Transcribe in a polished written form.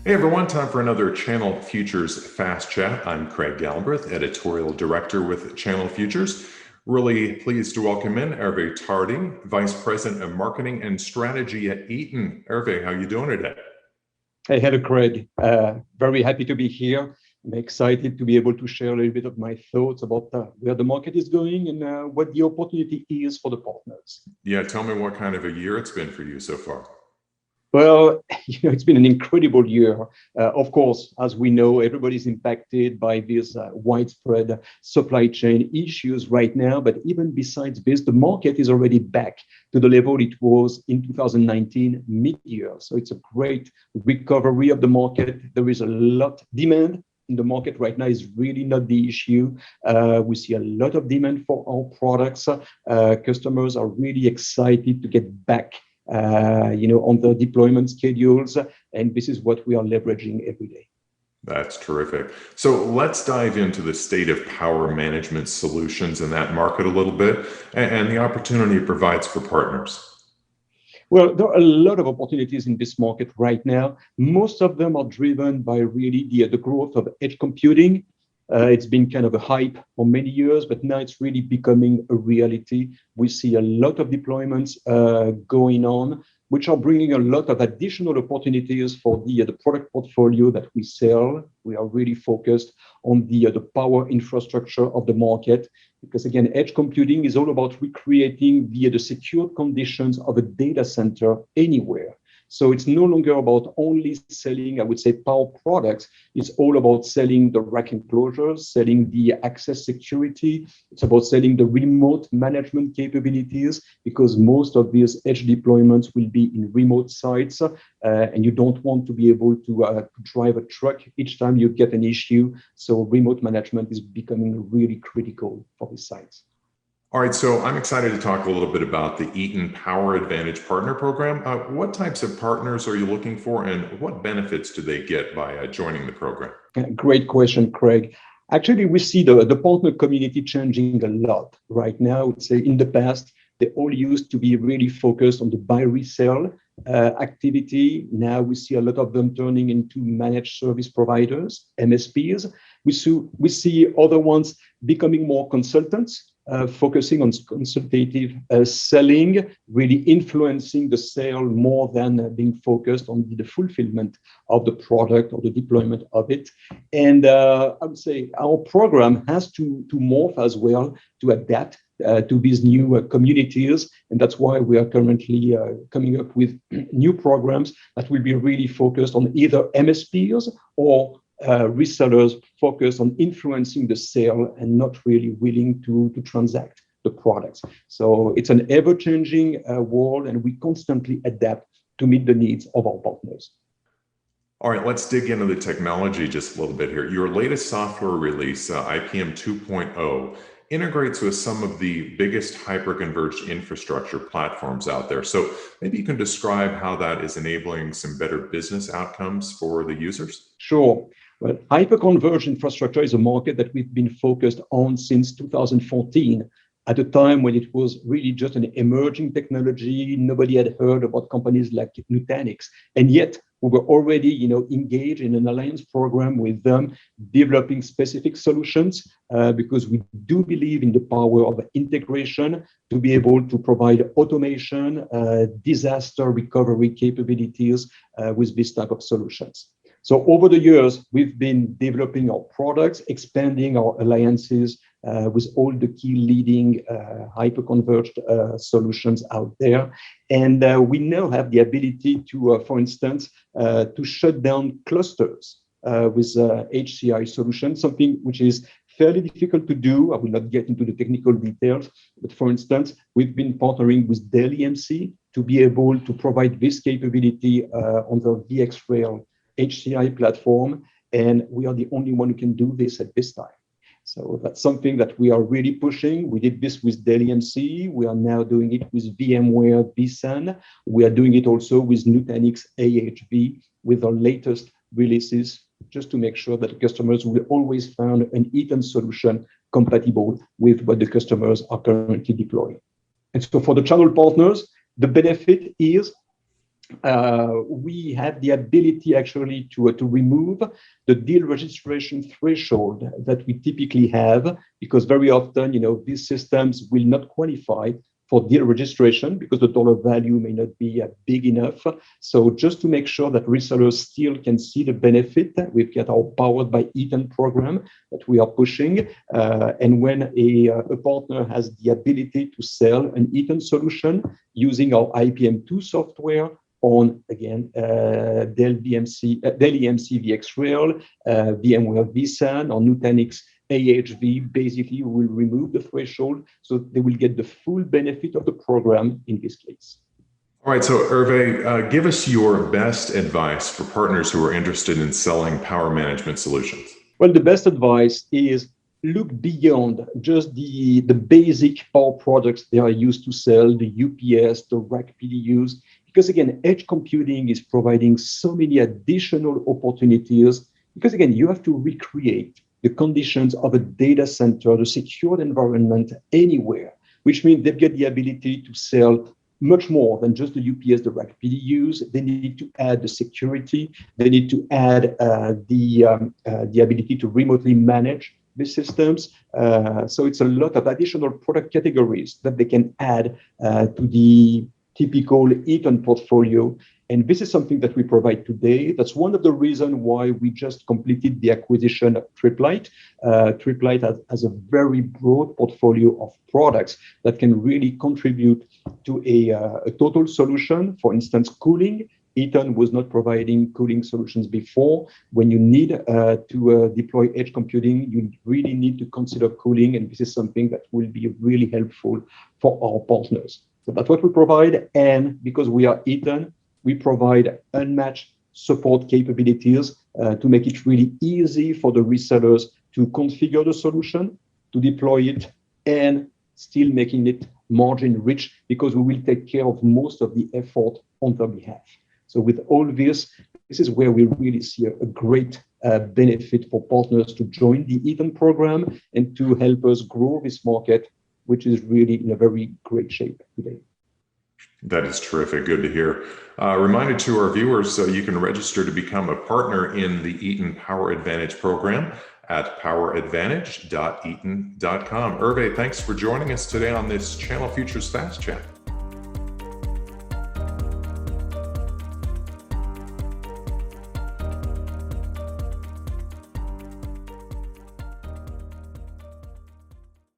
Hey everyone, time for another Channel Futures Fast Chat. I'm Craig Galbraith, Editorial Director with Channel Futures. Really pleased to welcome in Hervé Tardy, Vice President of Marketing and Strategy at Eaton. Hervé, how are you doing today? Hey, hello, Craig. Very happy to be here. I'm excited to be able to share a little bit of my thoughts about where the market is going and what the opportunity is for the partners. Yeah, tell me what kind of a year it's been for you so far. Well, it's been an incredible year. Of course, as we know, everybody's impacted by these widespread supply chain issues right now. But even besides this, the market is already back to the level it was in 2019 mid-year. So it's a great recovery of the market. There is a lot demand in the market right now is really not the issue. We see a lot of demand for our products. Customers are really excited to get back on the deployment schedules. And this is what we are leveraging every day. That's terrific. So let's dive into the state of power management solutions in that market a little bit and the opportunity it provides for partners. Well, there are a lot of opportunities in this market right now. Most of them are driven by really the growth of edge computing. It's been kind of a hype for many years, but now it's really becoming a reality. We see a lot of deployments going on, which are bringing a lot of additional opportunities for the product portfolio that we sell. We are really focused on the power infrastructure of the market, because again, edge computing is all about recreating the secure conditions of a data center anywhere. So it's no longer about only selling, I would say, power products. It's all about selling the rack enclosures, selling the access security. It's about selling the remote management capabilities, because most of these edge deployments will be in remote sites, and you don't want to be able to drive a truck each time you get an issue. So remote management is becoming really critical for these sites. All right, so I'm excited to talk a little bit about the Eaton PowerAdvantage Partner Program. What types of partners are you looking for, and what benefits do they get by joining the program? Great question, Craig. Actually, we see the partner community changing a lot right now. I would say in the past, they all used to be really focused on the buy resell activity. Now we see a lot of them turning into managed service providers, MSPs. We see other ones becoming more consultants, focusing on consultative selling, really influencing the sale more than being focused on the fulfillment of the product or the deployment of it. And I would say our program has to morph as well to adapt to these new communities. And that's why we are currently coming up with new programs that will be really focused on either MSPs or resellers focused on influencing the sale and not really willing to transact the products. So it's an ever-changing world, and we constantly adapt to meet the needs of our partners. All right, let's dig into the technology just a little bit here. Your latest software release, IPM 2.0, integrates with some of the biggest hyperconverged infrastructure platforms out there. So maybe you can describe how that is enabling some better business outcomes for the users? Sure. Well, hyperconverged infrastructure is a market that we've been focused on since 2014, at a time when it was really just an emerging technology. Nobody had heard about companies like Nutanix. And yet we were already engaged in an alliance program with them, developing specific solutions, because we do believe in the power of integration to be able to provide automation, disaster recovery capabilities with this type of solutions. So over the years, we've been developing our products, expanding our alliances with all the key leading hyperconverged solutions out there. And we now have the ability to, for instance, to shut down clusters with HCI solutions, something which is fairly difficult to do. I will not get into the technical details, but for instance, we've been partnering with Dell EMC to be able to provide this capability on the VxRail HCI platform, and we are the only one who can do this at this time. So that's something that we are really pushing. We did this with Dell EMC. We are now doing it with VMware vSAN. We are doing it also with Nutanix AHV with our latest releases, just to make sure that the customers will always find an Eaton solution compatible with what the customers are currently deploying. And so for the channel partners, the benefit is we have the ability actually to remove the deal registration threshold that we typically have, because very often, these systems will not qualify for deal registration because the dollar value may not be big enough. So just to make sure that resellers still can see the benefit, we've got our Powered by Eaton program that we are pushing. And when a partner has the ability to sell an Eaton solution using our IPM2 software on, again, Dell EMC VxRail, VMware vSAN, or Nutanix AHV, basically will remove the threshold, so they will get the full benefit of the program in this case. All right, so Hervé, give us your best advice for partners who are interested in selling power management solutions. Well, the best advice is look beyond just the basic power products they are used to sell, the UPS, the rack PDUs, because again, edge computing is providing so many additional opportunities, because again, you have to recreate the conditions of a data center, the secured environment anywhere, which means they've got the ability to sell much more than just the UPS, the rack PDUs. They need to add the security. They need to add the ability to remotely manage the systems. So it's a lot of additional product categories that they can add to the typical Eaton portfolio. And this is something that we provide today. That's one of the reasons why we just completed the acquisition of Triplight. Triplight has a very broad portfolio of products that can really contribute to a total solution. For instance, cooling. Eaton was not providing cooling solutions before. When you need to deploy edge computing, you really need to consider cooling, and this is something that will be really helpful for our partners. So that's what we provide, and because we are Eaton, we provide unmatched support capabilities to make it really easy for the resellers to configure the solution, to deploy it, and still making it margin rich, because we will take care of most of the effort on their behalf. So with all this is where we really see a great benefit for partners to join the Eaton program and to help us grow this market, which is really in a very great shape today. That is terrific. Good to hear. Reminder to our viewers, you can register to become a partner in the Eaton PowerAdvantage program at poweradvantage.eaton.com. Hervé, thanks for joining us today on this Channel Futures Fast Chat.